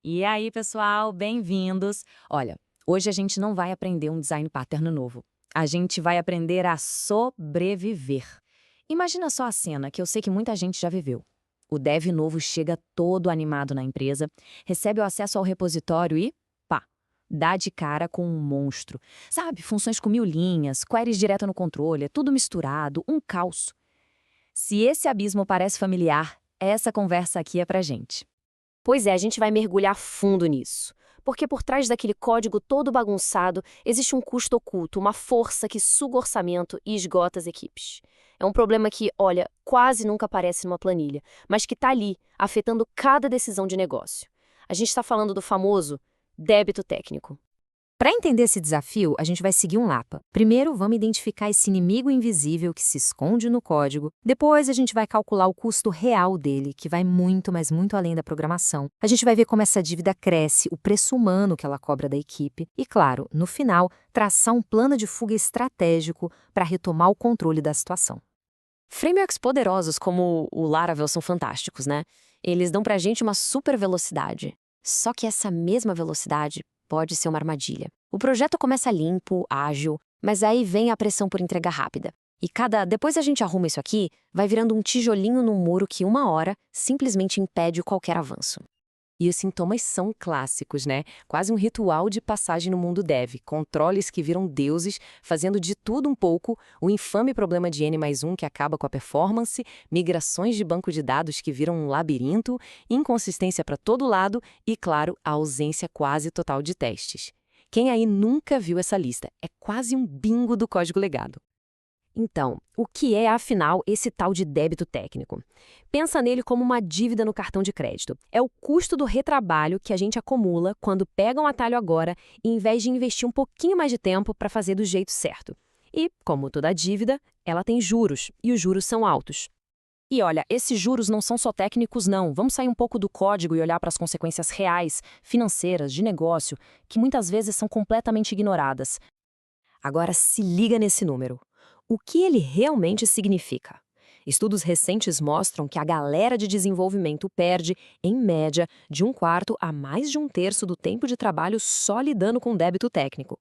E aí, pessoal, bem-vindos! Olha, hoje a gente não vai aprender um design pattern novo. A gente vai aprender a sobreviver. Imagina só a cena que eu sei que muita gente já viveu. O dev novo chega todo animado na empresa, recebe o acesso ao repositório e, pá, dá de cara com um monstro. Sabe, funções com 1000 linhas, queries direto no controle, tudo misturado, um caos. Se esse abismo parece familiar, essa conversa aqui é pra gente. Pois é, a gente vai mergulhar fundo nisso. Porque por trás daquele código todo bagunçado, existe um custo oculto, uma força que suga orçamento e esgota as equipes. É um problema que, olha, quase nunca aparece numa planilha, mas que está ali, afetando cada decisão de negócio. A gente está falando do famoso débito técnico. Para entender esse desafio, a gente vai seguir um mapa. Primeiro, vamos identificar esse inimigo invisível que se esconde no código. Depois, a gente vai calcular o custo real dele, que vai muito, mas muito além da programação. A gente vai ver como essa dívida cresce, o preço humano que ela cobra da equipe. E, claro, no final, traçar um plano de fuga estratégico para retomar o controle da situação. Frameworks poderosos como o Laravel são fantásticos, né? Eles dão pra gente uma super velocidade. Só que essa mesma velocidade pode ser uma armadilha. O projeto começa limpo, ágil, mas aí vem a pressão por entrega rápida. E depois a gente arruma isso aqui, vai virando um tijolinho no muro que uma hora simplesmente impede qualquer avanço. E os sintomas são clássicos, né? Quase um ritual de passagem no mundo dev. Controles que viram deuses, fazendo de tudo um pouco, o infame problema de N+1 que acaba com a performance, migrações de banco de dados que viram um labirinto, inconsistência para todo lado e, claro, a ausência quase total de testes. Quem aí nunca viu essa lista? É quase um bingo do código legado. Então, o que é, afinal, esse tal de débito técnico? Pensa nele como uma dívida no cartão de crédito. É o custo do retrabalho que a gente acumula quando pega um atalho agora, em vez de investir um pouquinho mais de tempo para fazer do jeito certo. E, como toda dívida, ela tem juros, e os juros são altos. E olha, esses juros não são só técnicos, não. Vamos sair um pouco do código e olhar para as consequências reais, financeiras, de negócio, que muitas vezes são completamente ignoradas. Agora se liga nesse número. O que ele realmente significa? Estudos recentes mostram que a galera de desenvolvimento perde, em média, de 1/4 a mais de 1/3 do tempo de trabalho só lidando com débito técnico.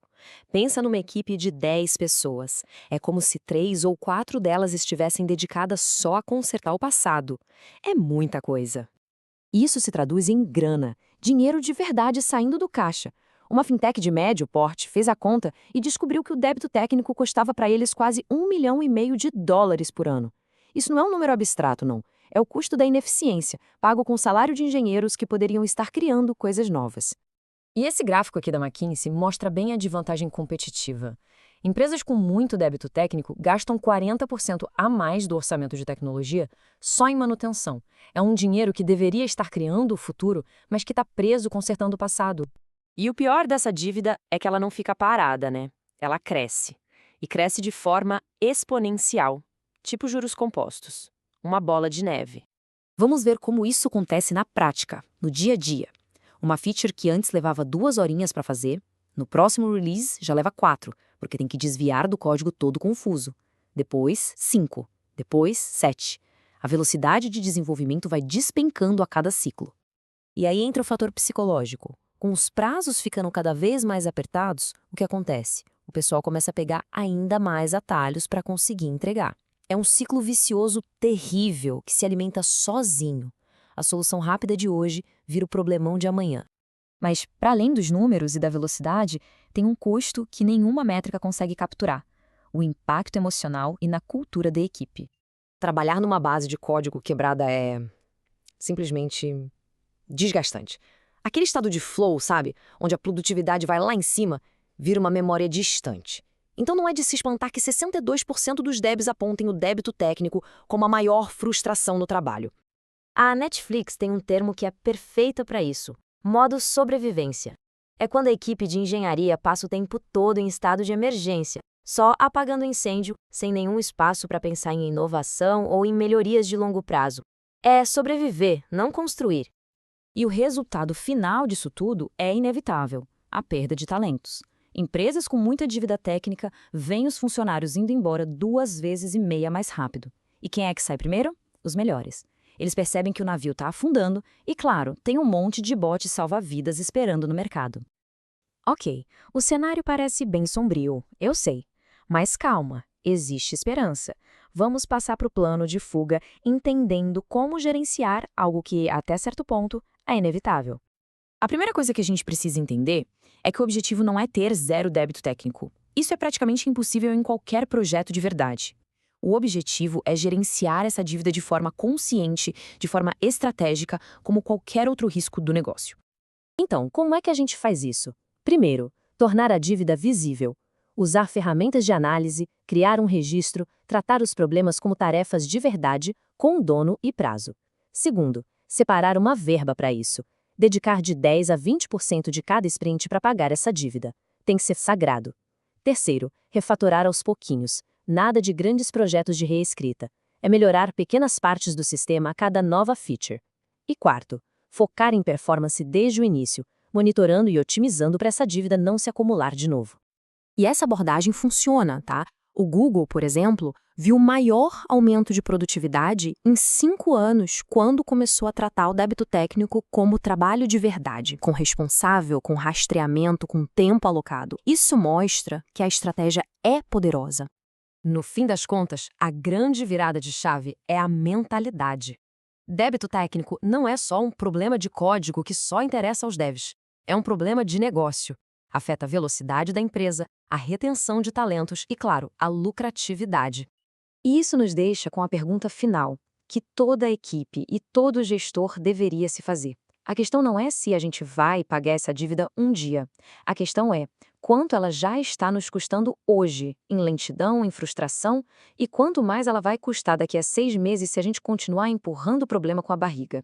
Pensa numa equipe de 10 pessoas. É como se 3 ou 4 delas estivessem dedicadas só a consertar o passado. É muita coisa. Isso se traduz em grana, dinheiro de verdade saindo do caixa. Uma fintech de médio porte fez a conta e descobriu que o débito técnico custava para eles quase US$ 1,5 milhão por ano. Isso não é um número abstrato, não. É o custo da ineficiência, pago com o salário de engenheiros que poderiam estar criando coisas novas. E esse gráfico aqui da McKinsey mostra bem a desvantagem competitiva. Empresas com muito débito técnico gastam 40% a mais do orçamento de tecnologia só em manutenção. É um dinheiro que deveria estar criando o futuro, mas que está preso consertando o passado. E o pior dessa dívida é que ela não fica parada, né? Ela cresce. E cresce de forma exponencial, tipo juros compostos. Uma bola de neve. Vamos ver como isso acontece na prática, no dia a dia. Uma feature que antes levava 2 horinhas para fazer, no próximo release já leva 4, porque tem que desviar do código todo confuso. Depois, 5. Depois, 7. A velocidade de desenvolvimento vai despencando a cada ciclo. E aí entra o fator psicológico. Com os prazos ficando cada vez mais apertados, o que acontece? O pessoal começa a pegar ainda mais atalhos para conseguir entregar. É um ciclo vicioso terrível que se alimenta sozinho. A solução rápida de hoje vira o problemão de amanhã. Mas, para além dos números e da velocidade, tem um custo que nenhuma métrica consegue capturar: o impacto emocional e na cultura da equipe. Trabalhar numa base de código quebrada é simplesmente desgastante. Aquele estado de flow, sabe? Onde a produtividade vai lá em cima, vira uma memória distante. Então não é de se espantar que 62% dos devs apontem o débito técnico como a maior frustração no trabalho. A Netflix tem um termo que é perfeito para isso: modo sobrevivência. É quando a equipe de engenharia passa o tempo todo em estado de emergência, só apagando incêndio, sem nenhum espaço para pensar em inovação ou em melhorias de longo prazo. É sobreviver, não construir. E o resultado final disso tudo é inevitável: a perda de talentos. Empresas com muita dívida técnica veem os funcionários indo embora 2,5 vezes mais rápido. E quem é que sai primeiro? Os melhores. Eles percebem que o navio está afundando e, claro, tem um monte de botes salva-vidas esperando no mercado. Ok, o cenário parece bem sombrio, eu sei. Mas calma, existe esperança. Vamos passar para o plano de fuga, entendendo como gerenciar algo que, até certo ponto, é inevitável. A primeira coisa que a gente precisa entender é que o objetivo não é ter zero débito técnico. Isso é praticamente impossível em qualquer projeto de verdade. O objetivo é gerenciar essa dívida de forma consciente, de forma estratégica, como qualquer outro risco do negócio. Então, como é que a gente faz isso? Primeiro, tornar a dívida visível. Usar ferramentas de análise, criar um registro, tratar os problemas como tarefas de verdade, com dono e prazo. Segundo, separar uma verba para isso. Dedicar de 10 a 20% de cada sprint para pagar essa dívida. Tem que ser sagrado. Terceiro, refatorar aos pouquinhos. Nada de grandes projetos de reescrita. É melhorar pequenas partes do sistema a cada nova feature. E quarto, focar em performance desde o início, monitorando e otimizando para essa dívida não se acumular de novo. E essa abordagem funciona, tá? O Google, por exemplo, viu o maior aumento de produtividade em 5 anos quando começou a tratar o débito técnico como trabalho de verdade, com responsável, com rastreamento, com tempo alocado. Isso mostra que a estratégia é poderosa. No fim das contas, a grande virada de chave é a mentalidade. Débito técnico não é só um problema de código que só interessa aos devs. É um problema de negócio. Afeta a velocidade da empresa, a retenção de talentos e, claro, a lucratividade. E isso nos deixa com a pergunta final, que toda a equipe e todo gestor deveria se fazer. A questão não é se a gente vai pagar essa dívida um dia. A questão é quanto ela já está nos custando hoje, em lentidão, em frustração, e quanto mais ela vai custar daqui a 6 meses se a gente continuar empurrando o problema com a barriga.